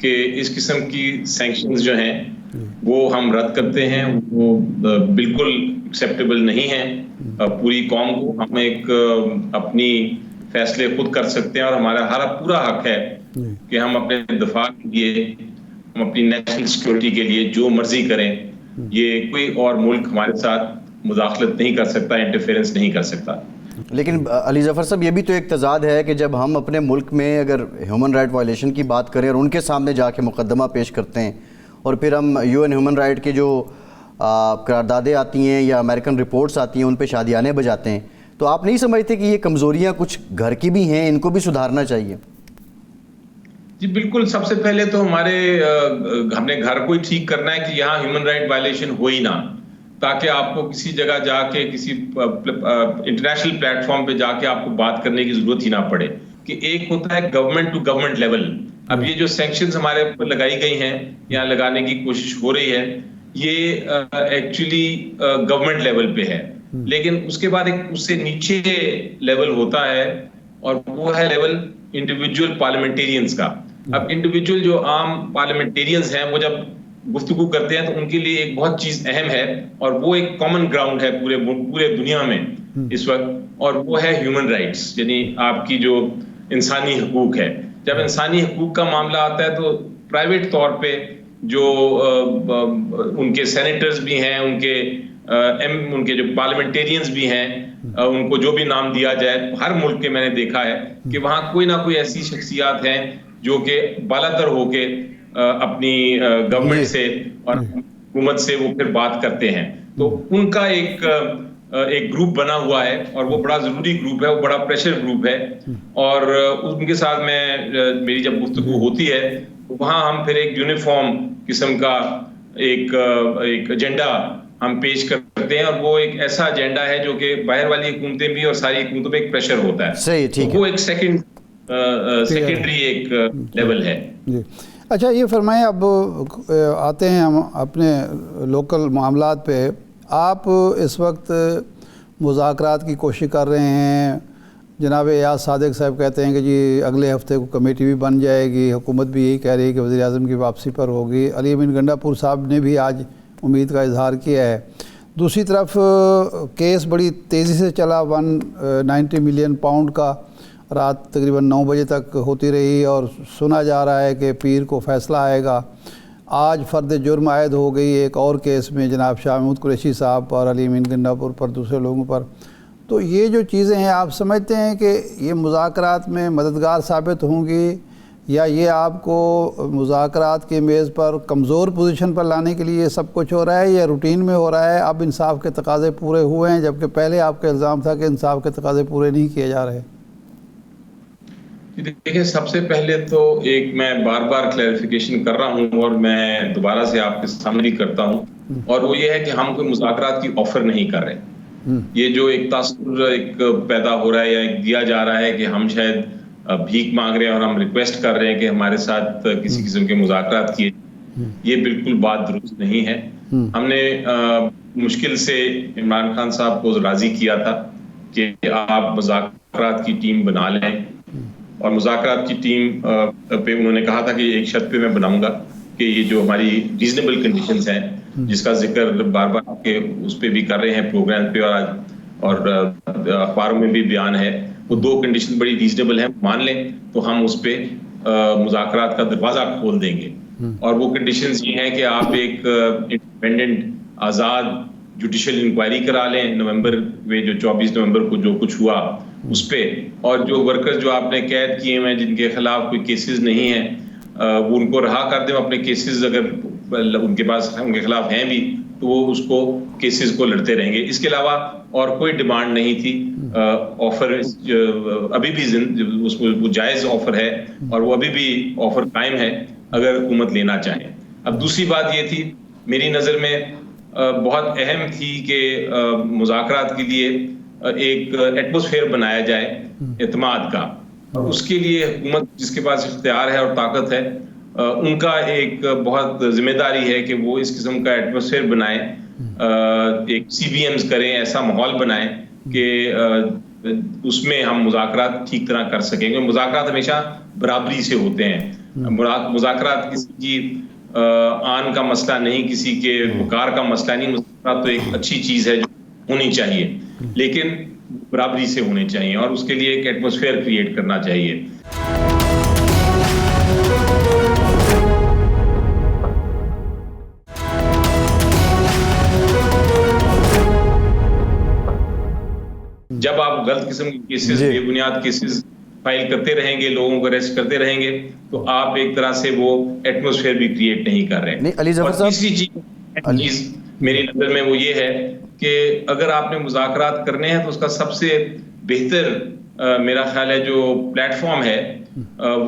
کہ اس قسم کی سینکشنز جو ہیں وہ ہم رد کرتے ہیں، وہ بالکل ایکسیپٹیبل نہیں ہیں پوری قوم کو. ہم ایک اپنی فیصلے خود کر سکتے ہیں اور ہمارا پورا حق ہے کہ ہم اپنے دفاع کے لیے، ہم اپنی نیشنل سیکورٹی کے لیے جو مرضی کریں. یہ کوئی اور ملک ہمارے ساتھ مداخلت نہیں کر سکتا، انٹرفیئرنس نہیں کر سکتا. لیکن علی ظفر صاحب یہ بھی تو ایک تضاد ہے کہ جب ہم اپنے ملک میں اگر ہیومن رائٹ وائلیشن کی بات کریں اور ان کے سامنے جا کے مقدمہ پیش کرتے ہیں اور پھر ہم یو این ہیومن رائٹ کے جو قراردادیں آتی ہیں یا امریکن رپورٹس آتی ہیں ان پہ شادیانے بجاتے ہیں، تو آپ نہیں سمجھتے کہ یہ کمزوریاں کچھ گھر کی بھی ہیں، ان کو بھی سدھارنا چاہیے؟ جی بالکل. سب سے پہلے تو ہم نے گھر کو ہی ٹھیک کرنا ہے کہ یہاں ہیومن رائٹ وائلیشن ہو ہی نہ، تاکہ آپ کو کسی جگہ جا کے کسی انٹرنیشنل پلیٹ فارم پہ جا کے آپ کو بات کرنے کی ضرورت ہی نہ پڑے. کہ ایک ہوتا ہے گورنمنٹ ٹو گورنمنٹ لیول. اب یہ جو سینکشنز ہمارے اوپر لگائی گئی ہیں یا لگانے کی کوشش ہو رہی ہے، یہ ایکچولی گورنمنٹ لیول پہ ہے، لیکن اس کے بعد ایک اس سے نیچے لیول ہوتا ہے اور وہ ہے لیول انڈیویجول پارلیمنٹیرینز کا. اب انڈیویجول جو عام پارلیمنٹیرینز ہیں وہ جب گفتگو کرتے ہیں تو ان کے لیے ایک بہت چیز اہم ہے اور وہ ایک کامن گراؤنڈ ہے پورے دنیا میں اس وقت، اور وہ ہے ہیومن رائٹس، یعنی آپ کی جو انسانی حقوق ہے. جب انسانی حقوق کا معاملہ آتا ہے تو پرائیویٹ طور پہ جو ان کے سینیٹرز بھی ہیں، ان کے جو پارلیمنٹیرینز بھی ہیں، ان کو جو بھی نام دیا جائے، ہر ملک کے میں نے دیکھا ہے کہ وہاں کوئی نہ کوئی ایسی شخصیات ہیں جو کہ بالاتر ہو کے اپنی گورنمنٹ سے اور حکومت سے وہ پھر بات کرتے ہیں. تو ان کا ایک گروپ بنا ہوا ہے اور وہ بڑا ضروری گروپ ہے، وہ بڑا پریشر گروپ ہے، اور ان کے ساتھ میری جب گفتگو ہوتی ہے وہاں ہم پھر ایک یونیفارم قسم کا ایک ایجنڈا ہم پیش کرتے ہیں، اور وہ ایک ایسا ایجنڈا ہے جو کہ باہر والی حکومتیں بھی اور ساری حکومتوں پہ ایک پریشر ہوتا ہے. صحیح، ٹھیک ہے. وہ ایک سیکنڈری ایک لیول ہے. جی اچھا، یہ فرمائیں، اب آتے ہیں ہم اپنے لوکل معاملات پہ. آپ اس وقت مذاکرات کی کوشش کر رہے ہیں. جناب ایاز صادق صاحب کہتے ہیں کہ جی اگلے ہفتے کو کمیٹی بھی بن جائے گی، حکومت بھی یہی کہہ رہی ہے کہ وزیر اعظم کی واپسی پر ہوگی. علی امین گنڈا پور صاحب نے بھی آج امید کا اظہار کیا ہے. دوسری طرف کیس بڑی تیزی سے چلا، 190 ملین پاؤنڈ کا، رات تقریباً 9 بجے تک ہوتی رہی اور سنا جا رہا ہے کہ پیر کو فیصلہ آئے گا. آج فرد جرم عائد ہو گئی ایک اور کیس میں، جناب شاہ محمود قریشی صاحب پر، علی امین گنڈا پور پر، دوسرے لوگوں پر. تو یہ جو چیزیں ہیں، آپ سمجھتے ہیں کہ یہ مذاکرات میں مددگار ثابت ہوں گی، یا یہ آپ کو مذاکرات کے میز پر کمزور پوزیشن پر لانے کے لیے سب کچھ ہو رہا ہے، یا روٹین میں ہو رہا ہے؟ اب انصاف کے تقاضے پورے ہوئے ہیں، جبکہ پہلے آپ کا الزام تھا کہ انصاف کے تقاضے پورے نہیں کیے جا رہے. دیکھیں، سب سے پہلے تو ایک میں بار بار کلیریفیکیشن کر رہا ہوں اور میں دوبارہ سے آپ کے سامنے بھی کرتا ہوں، اور وہ یہ ہے کہ ہم کوئی مذاکرات کی آفر نہیں کر رہے. یہ جو ایک تاثر ایک پیدا ہو رہا ہے یا ایک دیا جا رہا ہے کہ ہم شاید بھیک مانگ رہے ہیں اور ہم ریکویسٹ کر رہے ہیں کہ ہمارے ساتھ کسی قسم کے مذاکرات کیے، یہ بالکل بات درست نہیں ہے. ہم نے مشکل سے عمران خان صاحب کو راضی کیا تھا کہ آپ مذاکرات کی ٹیم بنا لیں، اور مذاکرات کی ٹیم پہ انہوں نے کہا تھا کہ ایک شرط پہ میں بناؤں گا کہ یہ جو ہماری ریزنیبل کنڈیشنز ہیں، جس کا ذکر بار بار آپ کے اس پہ بھی کر رہے ہیں پروگرام پہ اور اخباروں میں بھی بیان ہے، وہ 2 کنڈیشن بڑی ریزنیبل ہیں، مان لیں تو ہم اس پہ مذاکرات کا دروازہ کھول دیں گے. اور وہ کنڈیشنز یہ ہیں کہ آپ ایک انڈیپینڈنٹ آزاد جوڈیشل انکوائری کرا لیں نومبر میں، جو 24 نومبر کو جو کچھ ہوا اس پہ، اور جو ورکرز جو آپ نے قید کیے ہیں جن کے خلاف کوئی کیسز نہیں ہیں، وہ ان کو رہا کر دیں. اپنے کیسز اگر ان کے پاس ان کے خلاف ہیں بھی تو وہ اس کو کیسز کو لڑتے رہیں گے. اس کے علاوہ اور کوئی ڈیمانڈ نہیں تھی. آفر ابھی بھی اس میں وہ جائز آفر ہے اور وہ ابھی بھی آفر قائم ہے اگر حکومت لینا چاہے. اب دوسری بات یہ تھی، میری نظر میں بہت اہم تھی کہ مذاکرات کے لیے ایک ایٹماسفیئر بنایا جائے اعتماد کا، اور اس کے لیے حکومت جس کے پاس اختیار ہے اور طاقت ہے، ان کا ایک بہت ذمہ داری ہے کہ وہ اس قسم کا ایٹماسفیئر بنائیں، ایک سی بی ایمز کریں، ایسا ماحول بنائیں کہ اس میں ہم مذاکرات ٹھیک طرح کر سکیں گے. مذاکرات ہمیشہ برابری سے ہوتے ہیں. مذاکرات کسی کی آن کا مسئلہ نہیں, کسی کے وقار کا مسئلہ نہیں. مذاکرات تو ایک اچھی چیز ہے جو ہونی چاہیے, لیکن برابری سے ہونے چاہیے اور اس کے لیے ایک ایٹماسفیئر کریٹ کرنا چاہیے. جب آپ غلط قسم کے کیسز, بے بنیاد کیسز فائل کرتے رہیں گے, لوگوں کو اریسٹ کرتے رہیں گے, تو آپ ایک طرح سے وہ ایٹماسفیئر بھی کریٹ نہیں کر رہے. علی ظفر صاحب, تیسری چیز میری نظر میں وہ یہ ہے کہ اگر آپ نے مذاکرات کرنے ہیں تو اس کا سب سے بہتر میرا خیال ہے جو پلیٹ فارم ہے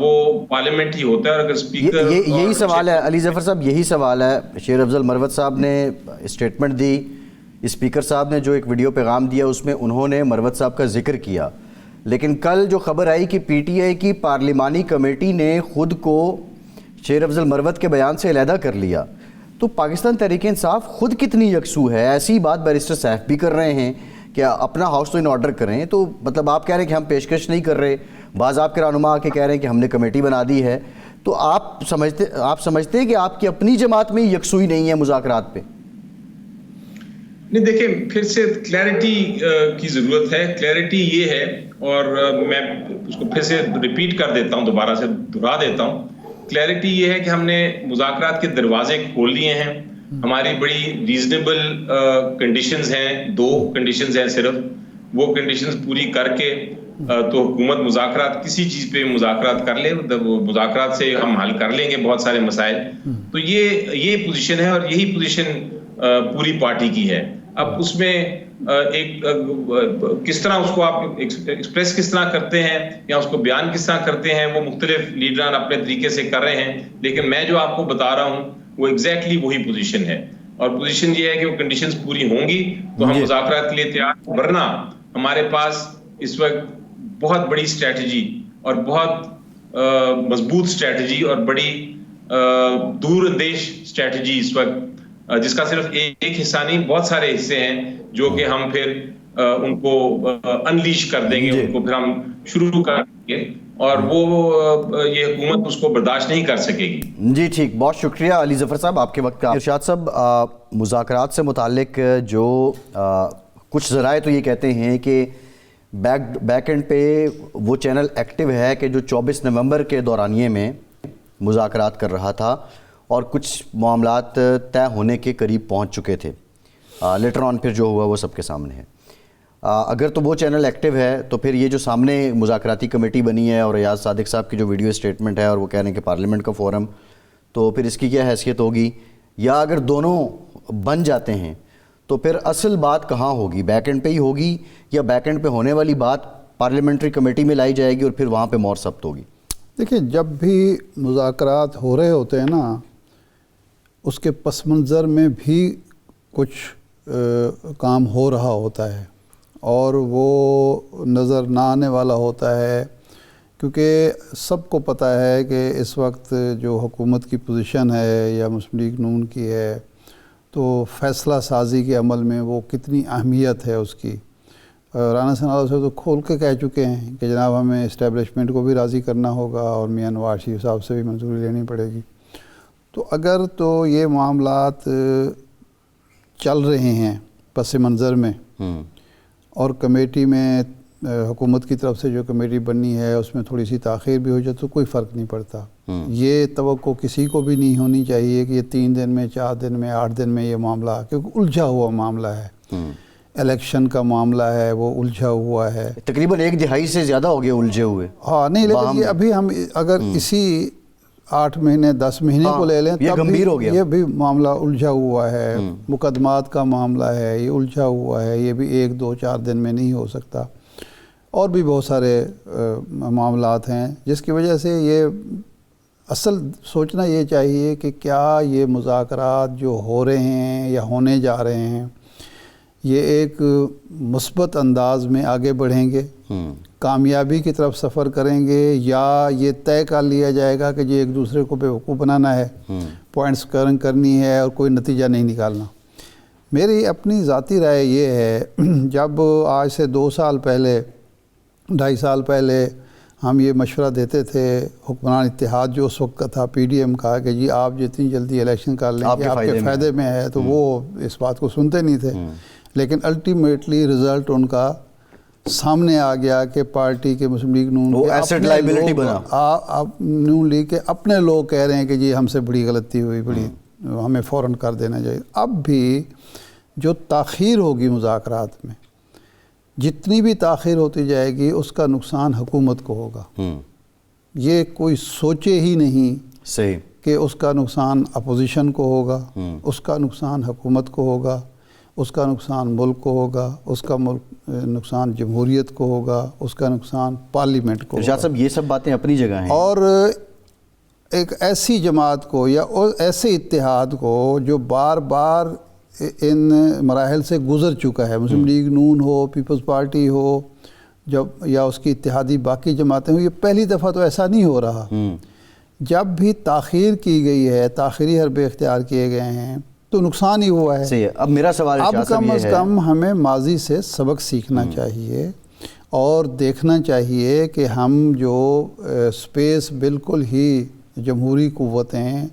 وہ پارلیمنٹ ہی ہوتا ہے. اور اگر اسپیکر, یہی سوال ہے علی ظفر صاحب, یہی سوال ہے. شیر افضل مروت صاحب نے اسٹیٹمنٹ دی, اسپیکر صاحب نے جو ایک ویڈیو پیغام دیا اس میں انہوں نے مروت صاحب کا ذکر کیا, لیکن کل جو خبر آئی کہ پی ٹی آئی کی پارلیمانی کمیٹی نے خود کو شیر افضل مروت کے بیان سے علیحدہ کر لیا. تو پاکستان تحریک انصاف خود کتنی یکسو ہے؟ ایسی بات بیرسٹر سیف بھی کر رہے ہیں کہ اپنا ہاؤس تو ان آرڈر کریں, تو مطلب آپ کہہ رہے ہیں کہ ہم پیشکش نہیں کر رہے, بعض آپ کے رہنما آ کے کہہ رہے ہیں کہ ہم نے کمیٹی بنا دی ہے. تو آپ سمجھتے ہیں کہ آپ کی اپنی جماعت میں یکسوئی نہیں ہے مذاکرات پہ؟ نہیں, دیکھیں پھر سے کلیئرٹی کی ضرورت ہے. کلیئرٹی یہ ہے, اور میں اس کو پھر سے ریپیٹ کر دیتا ہوں, دوبارہ سے دہرا دیتا ہوں. کلیئرٹی یہ ہے کہ ہم نے مذاکرات کے دروازے کھول لیے ہیں. ہماری بڑی ریزنیبل کنڈیشنز ہیں, 2 کنڈیشنز ہیں صرف. وہ کنڈیشنز پوری کر کے تو حکومت مذاکرات, کسی چیز پہ مذاکرات کر لے, مذاکرات سے ہم حل کر لیں گے بہت سارے مسائل. تو یہ پوزیشن ہے, اور یہی پوزیشن پوری پارٹی کی ہے. اب اس میں ایک کس طرح اس کو آپ ایکسپریس کس طرح کرتے ہیں یا اس کو بیان کس طرح کرتے ہیں, وہ مختلف لیڈران اپنے طریقے سے کر رہے ہیں. لیکن میں جو آپ کو بتا رہا ہوں وہ ایگزیکٹلی وہی پوزیشن ہے, اور پوزیشن یہ ہے کہ وہ کنڈیشنز پوری ہوں گی تو ہم مذاکرات کے لیے تیار. ورنہ ہمارے پاس اس وقت بہت بڑی اسٹریٹجی اور بہت مضبوط اسٹریٹجی اور بڑی دور اندیش اسٹریٹجی اس وقت, جس کا صرف ایک حصہ نہیں, بہت سارے حصے ہیں جو کہ ہم پھر ان کو انلیش کر دیں گے, ان کو پھر ہم شروع کر دیں گے, اور وہ یہ حکومت اس کو برداشت نہیں کر سکے گی. جی ٹھیک, بہت شکریہ علی ظفر صاحب آپ کے وقت کا. ارشاد صاحب, مذاکرات سے متعلق جو کچھ ذرائع تو یہ کہتے ہیں کہ بیک اینڈ پہ وہ چینل ایکٹیو ہے کہ جو 24 نومبر کے دورانیے میں مذاکرات کر رہا تھا, اور کچھ معاملات طے ہونے کے قریب پہنچ چکے تھے. لیٹر آن پھر جو ہوا وہ سب کے سامنے ہے. اگر تو وہ چینل ایکٹیو ہے تو پھر یہ جو سامنے مذاکراتی کمیٹی بنی ہے اور ریاض صادق صاحب کی جو ویڈیو اسٹیٹمنٹ ہے اور وہ کہہ رہے ہیں کہ پارلیمنٹ کا فورم, تو پھر اس کی کیا حیثیت ہوگی؟ یا اگر دونوں بن جاتے ہیں تو پھر اصل بات کہاں ہوگی؟ بیک اینڈ پہ ہی ہوگی, یا بیک اینڈ پہ ہونے والی بات پارلیمنٹری کمیٹی میں لائی جائے گی اور پھر وہاں پہ مہر ثبت ہوگی؟ دیکھیں, جب بھی مذاکرات ہو رہے ہوتے ہیں نا, اس کے پس منظر میں بھی کچھ کام ہو رہا ہوتا ہے اور وہ نظر نہ آنے والا ہوتا ہے, کیونکہ سب کو پتہ ہے کہ اس وقت جو حکومت کی پوزیشن ہے یا مسلم لیگ نون کی ہے, تو فیصلہ سازی کے عمل میں وہ کتنی اہمیت ہے اس کی. رانا ثناء اللہ سے تو کھول کے کہہ چکے ہیں کہ جناب ہمیں اسٹیبلشمنٹ کو بھی راضی کرنا ہوگا اور میاں نواز شریف صاحب سے بھی منظوری لینی پڑے گی. تو اگر تو یہ معاملات چل رہے ہیں پس منظر میں, اور کمیٹی میں حکومت کی طرف سے جو کمیٹی بنی ہے اس میں تھوڑی سی تاخیر بھی ہو جائے تو کوئی فرق نہیں پڑتا. یہ توقع کسی کو بھی نہیں ہونی چاہیے کہ یہ 3 دن میں 4 دن میں 8 دن میں یہ معاملہ, کیونکہ الجھا ہوا معاملہ ہے, الیکشن کا معاملہ ہے, وہ الجھا ہوا ہے. تقریباً 1 دہائی سے زیادہ ہو گئے الجھے ہوئے. ہاں نہیں, لیکن یہ ابھی ہم اگر اسی 8 مہینے 10 مہینے کو لے لیں تب بھی یہ بھی معاملہ الجھا ہوا ہے. مقدمات کا معاملہ ہے, یہ الجھا ہوا ہے, یہ بھی 1 2 4 دن میں نہیں ہو سکتا. اور بھی بہت سارے معاملات ہیں جس کی وجہ سے یہ اصل سوچنا یہ چاہیے کہ کیا یہ مذاکرات جو ہو رہے ہیں یا ہونے جا رہے ہیں یہ ایک مثبت انداز میں آگے بڑھیں گے, کامیابی کی طرف سفر کریں گے, یا یہ طے کر لیا جائے گا کہ یہ ایک دوسرے کو بیوقوف بنانا ہے, پوائنٹس کرنی ہے اور کوئی نتیجہ نہیں نکالنا. میری اپنی ذاتی رائے یہ ہے, جب آج سے 2 سال پہلے 2.5 سال پہلے ہم یہ مشورہ دیتے تھے حکمران اتحاد جو اس وقت کا تھا PDM کا کہ جی آپ جتنی جلدی الیکشن کر لیں کہ آپ کے فائدے میں ہے، تو وہ اس بات کو سنتے نہیں تھے. لیکن الٹیمیٹلی رزلٹ ان کا سامنے آ گیا کہ پارٹی کے مسلم لیگ نون لیگ کے اپنے لوگ کہہ رہے ہیں کہ جی ہم سے بڑی غلطی ہوئی، بڑی ہمیں فوراً کر دینا چاہیے. اب بھی جو تاخیر ہوگی مذاکرات میں، جتنی بھی تاخیر ہوتی جائے گی اس کا نقصان حکومت کو ہوگا. یہ کوئی سوچے ہی نہیں صحیح کہ اس کا نقصان اپوزیشن کو ہوگا، اس کا نقصان حکومت کو ہوگا، اس کا نقصان ملک کو ہوگا، اس کا نقصان جمہوریت کو ہوگا، اس کا نقصان پارلیمنٹ کو ہوگا. ارشاد صاحب یہ سب باتیں اپنی جگہ ہیں، اور ایک ایسی جماعت کو یا ایسے اتحاد کو جو بار بار ان مراحل سے گزر چکا ہے، مسلم لیگ نون ہو، پیپلز پارٹی ہو، جب یا اس کی اتحادی باقی جماعتیں ہوں، یہ پہلی دفعہ تو ایسا نہیں ہو رہا. جب بھی تاخیر کی گئی ہے، تاخیری حربے اختیار کیے گئے ہیں تو نقصان ہی ہوا ہے. صحیح ہے. اب میرا سوال اب کم از کم ہمیں ماضی سے سبق سیکھنا چاہیے اور دیکھنا چاہیے کہ ہم جو سپیس بالکل ہی جمہوری قوتیں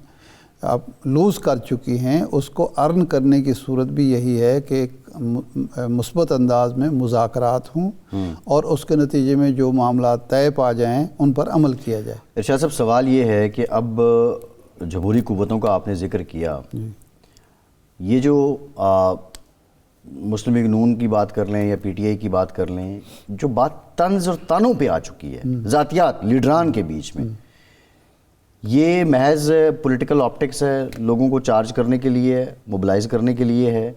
اب لوز کر چکی ہیں، اس کو ارن کرنے کی صورت بھی یہی ہے کہ مثبت انداز میں مذاکرات ہوں اور اس کے نتیجے میں جو معاملات طے پا جائیں ان پر عمل کیا جائے. ارشاد صاحب سوال یہ ہے کہ اب جمہوری قوتوں کا آپ نے ذکر کیا، یہ جو مسلم لیگ نون کی بات کر لیں یا PTI کی بات کر لیں، جو بات طنز اور تانوں پہ آ چکی ہے ذاتیات لیڈران کے بیچ میں، یہ محض پولیٹیکل آپٹکس ہے، لوگوں کو چارج کرنے کے لیے، موبلائز کرنے کے لیے ہے،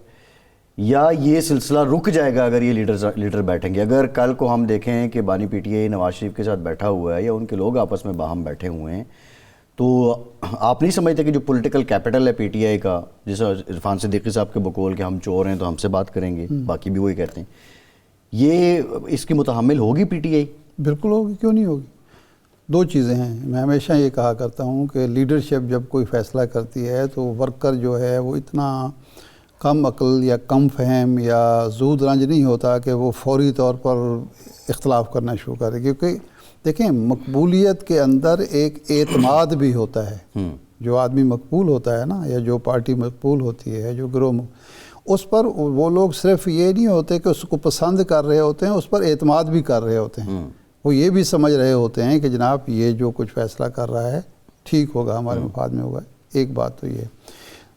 یا یہ سلسلہ رک جائے گا اگر یہ لیڈر بیٹھیں گے؟ اگر کل کو ہم دیکھیں کہ بانی PTI نواز شریف کے ساتھ بیٹھا ہوا ہے یا ان کے لوگ آپس میں باہم بیٹھے ہوئے ہیں، تو آپ نہیں سمجھتے کہ جو پولیٹیکل کیپٹل ہے PTI کا، جیسے عرفان صدیقی صاحب کے بقول کہ ہم چور ہیں تو ہم سے بات کریں گے، باقی بھی وہی کہتے ہیں، یہ اس کی متحمل ہوگی PTI؟ بالکل ہوگی، کیوں نہیں ہوگی. دو چیزیں ہیں. میں ہمیشہ یہ کہا کرتا ہوں کہ لیڈرشپ جب کوئی فیصلہ کرتی ہے تو ورکر جو ہے وہ اتنا کم عقل یا کم فہم یا زود رنج نہیں ہوتا کہ وہ فوری طور پر اختلاف کرنا شروع کرے. کیونکہ دیکھیں مقبولیت کے اندر ایک اعتماد بھی ہوتا ہے. جو آدمی مقبول ہوتا ہے نا، یا جو پارٹی مقبول ہوتی ہے، جو گروہ اس پر وہ لوگ صرف یہ نہیں ہوتے کہ اس کو پسند کر رہے ہوتے ہیں، اس پر اعتماد بھی کر رہے ہوتے ہیں. وہ یہ بھی سمجھ رہے ہوتے ہیں کہ جناب یہ جو کچھ فیصلہ کر رہا ہے ٹھیک ہوگا، ہمارے مفاد میں ہوگا. ایک بات تو یہ ہے.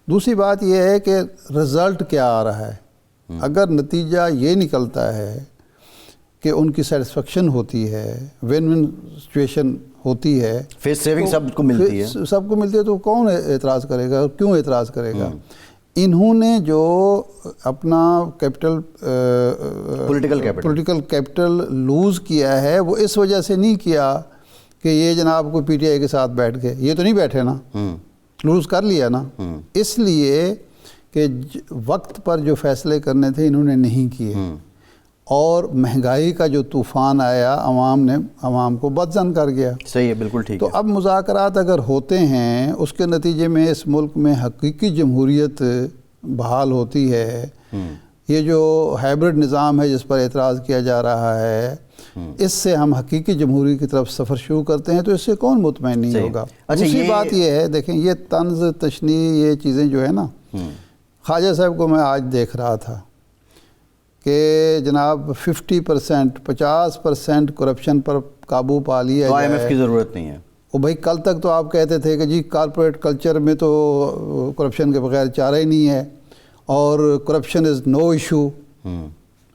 دوسری بات یہ ہے کہ رزلٹ کیا آ رہا ہے. اگر نتیجہ یہ نکلتا ہے کہ ان کی سیٹسفیکشن ہوتی ہے، ون ون سچویشن ہوتی ہے، فیس سیونگ سب کو ملتی ہے، سب کو ملتی ہے، تو کون اعتراض کرے گا؟ کیوں اعتراض کرے گا؟ انہوں نے جو اپنا پولیٹیکل کیپٹل لوز کیا ہے وہ اس وجہ سے نہیں کیا کہ یہ جناب کو PTI کے ساتھ بیٹھ گئے. یہ تو نہیں بیٹھے نا، لوز کر لیا نا. اس لیے کہ وقت پر جو فیصلے کرنے تھے انہوں نے نہیں کیے، اور مہنگائی کا جو طوفان آیا عوام کو بدظن کر گیا. صحیح ہے، بالکل ٹھیک ہے. تو اب مذاکرات اگر ہوتے ہیں، اس کے نتیجے میں اس ملک میں حقیقی جمہوریت بحال ہوتی ہے. یہ جو ہائبرڈ نظام ہے جس پر اعتراض کیا جا رہا ہے، اس سے ہم حقیقی جمہوری کی طرف سفر شروع کرتے ہیں تو اس سے کون مطمئن نہیں ہوگا. دوسری بات یہ ہے، دیکھیں یہ طنز تشنیع یہ چیزیں جو ہے نا، خواجہ صاحب کو میں آج دیکھ رہا تھا کہ جناب 50% کرپشن پر قابو پا لیا جائے. IMF کی ضرورت نہیں ہے. وہ بھائی کل تک تو آپ کہتے تھے کہ جی کارپوریٹ کلچر میں تو کرپشن کے بغیر چارہ ہی نہیں ہے، اور corruption is no issue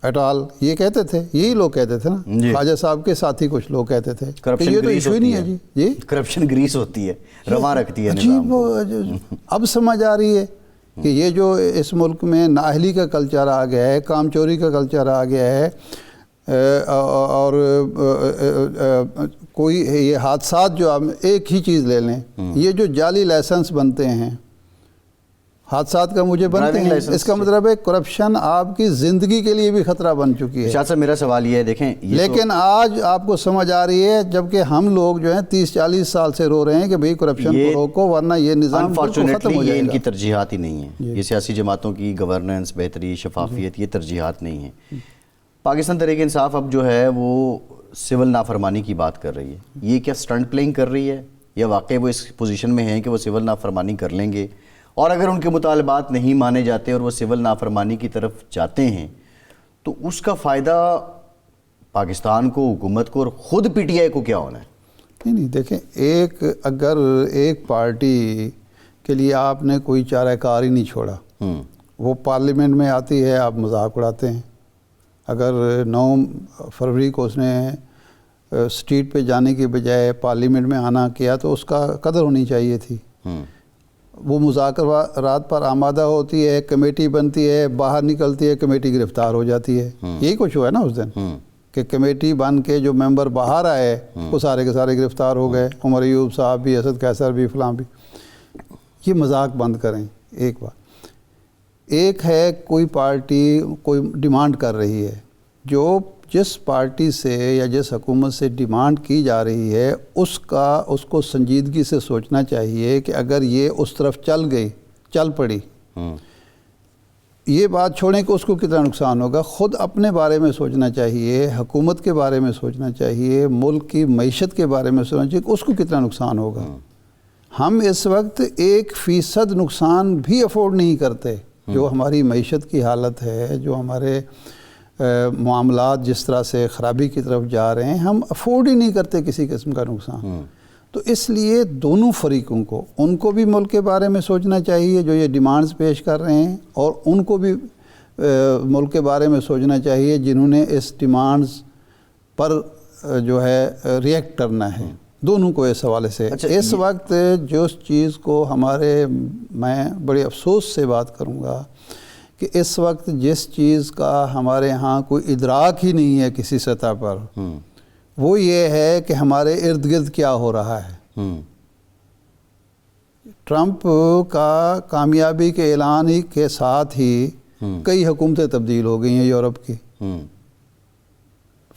at all, یہ کہتے تھے، یہی لوگ کہتے تھے نا. خواجہ صاحب کے ساتھی کچھ لوگ کہتے تھے کہ یہ تو ایشو ہی نہیں ہے. جی کرپشن گریس ہوتی ہے، رواں رکھتی ہے. عجیب اب سمجھ آ رہی ہے کہ یہ جو اس ملک میں نااہلی کا کلچر آ گیا ہے، کام چوری کا کلچر آ گیا ہے، اور کوئی یہ حادثات جو ایک ہی چیز لے لیں، یہ جو جعلی لائسنس بنتے ہیں، حادثات کا مجھے بنتے ہیں، اس کا مطلب ہے کرپشن آپ کی زندگی کے لیے بھی خطرہ بن چکی ہے. شاہ صاحب میرا سوال یہ ہے، دیکھیں لیکن آج آپ کو سمجھ آ رہی ہے، جبکہ ہم لوگ جو ہیں 30-40 سال سے رو رہے ہیں کہ بھئی کرپشن کو روکو ورنہ یہ نظام ختم ہو جائے گا. یہ ان کی ترجیحات ہی نہیں ہیں. یہ سیاسی جماعتوں کی گورننس، بہتری، شفافیت، یہ ترجیحات نہیں ہیں. پاکستان تحریک انصاف اب جو ہے وہ سول نافرمانی کی بات کر رہی ہے، یہ کیا سٹنٹ پلینگ کر رہی ہے یا واقعی وہ اس پوزیشن میں ہیں کہ وہ سول نافرمانی کر لیں گے؟ اور اگر ان کے مطالبات نہیں مانے جاتے اور وہ سول نافرمانی کی طرف جاتے ہیں تو اس کا فائدہ پاکستان کو، حکومت کو اور خود پی ٹی آئی کو کیا ہونا ہے؟ نہیں دیکھیں، اگر ایک پارٹی کے لیے آپ نے کوئی چارہ کار ہی نہیں چھوڑا، وہ پارلیمنٹ میں آتی ہے، آپ مذاق اڑاتے ہیں۔ اگر 9 فروری کو اس نے اسٹریٹ پہ جانے کی بجائے پارلیمنٹ میں آنا کیا تو اس کا قدر ہونی چاہیے تھی۔ وہ مذاکرات پر آمادہ ہوتی ہے، کمیٹی بنتی ہے، باہر نکلتی ہے، کمیٹی گرفتار ہو جاتی ہے۔ یہی کچھ ہوا ہے نا اس دن کہ کمیٹی بن کے جو ممبر باہر آئے وہ سارے کے سارے گرفتار ہو گئے، عمر ایوب صاحب بھی، اسد قیصر بھی، فلاں بھی۔ یہ مذاق بند کریں۔ ایک بات، ایک ہے کوئی پارٹی کوئی ڈیمانڈ کر رہی ہے، جو جس پارٹی سے یا جس حکومت سے ڈیمانڈ کی جا رہی ہے اس کو سنجیدگی سے سوچنا چاہیے کہ اگر یہ اس طرف چل پڑی، یہ بات چھوڑیں کہ اس کو کتنا نقصان ہوگا، خود اپنے بارے میں سوچنا چاہیے، حکومت کے بارے میں سوچنا چاہیے، ملک کی معیشت کے بارے میں سوچنا چاہیے کہ اس کو کتنا نقصان ہوگا۔ ہم اس وقت 1% نقصان بھی افورڈ نہیں کرتے۔ جو ہماری معیشت کی حالت ہے، جو ہمارے معاملات جس طرح سے خرابی کی طرف جا رہے ہیں، ہم افورڈ ہی نہیں کرتے کسی قسم کا نقصان۔ تو اس لیے دونوں فریقوں کو، ان کو بھی ملک کے بارے میں سوچنا چاہیے جو یہ ڈیمانڈز پیش کر رہے ہیں، اور ان کو بھی ملک کے بارے میں سوچنا چاہیے جنہوں نے اس ڈیمانڈز پر جو ہے ریئیکٹ کرنا ہے۔ دونوں کو اس حوالے سے اس وقت جس چیز کو میں بڑے افسوس سے بات کروں گا کہ اس وقت جس چیز کا ہمارے ہاں کوئی ادراک ہی نہیں ہے کسی سطح پر، وہ یہ ہے کہ ہمارے ارد گرد کیا ہو رہا ہے۔ ٹرمپ کا کامیابی کے اعلان ہی کے ساتھ ہی کئی حکومتیں تبدیل ہو گئی ہیں، یورپ کی،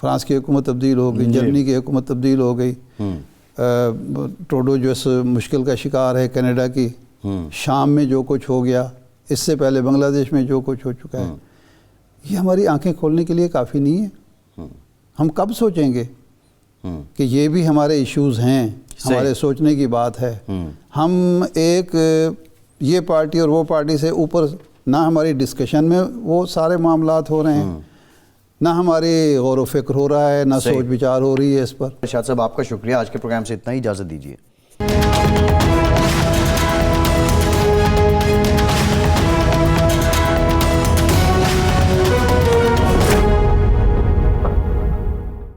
فرانس کی حکومت تبدیل ہو گئی، جرمنی کی حکومت تبدیل ہو گئی، ٹروڈو جو اس مشکل کا شکار ہے کینیڈا کی، شام میں جو کچھ ہو گیا، اس سے پہلے بنگلہ دیش میں جو کچھ ہو چکا ہے، یہ ہماری آنکھیں کھولنے کے لیے کافی نہیں ہے۔ ہم کب سوچیں گے کہ یہ بھی ہمارے ایشوز ہیں، ہمارے سوچنے کی بات ہے۔ ہم ایک یہ پارٹی اور وہ پارٹی سے اوپر، نہ ہماری ڈسکشن میں وہ سارے معاملات ہو رہے ہیں، نہ ہماری غور و فکر ہو رہا ہے، نہ سوچ بچار ہو رہی ہے اس پر۔ ارشاد صاحب آپ کا شکریہ، آج کے پروگرام سے اتنا ہی، اجازت دیجیے۔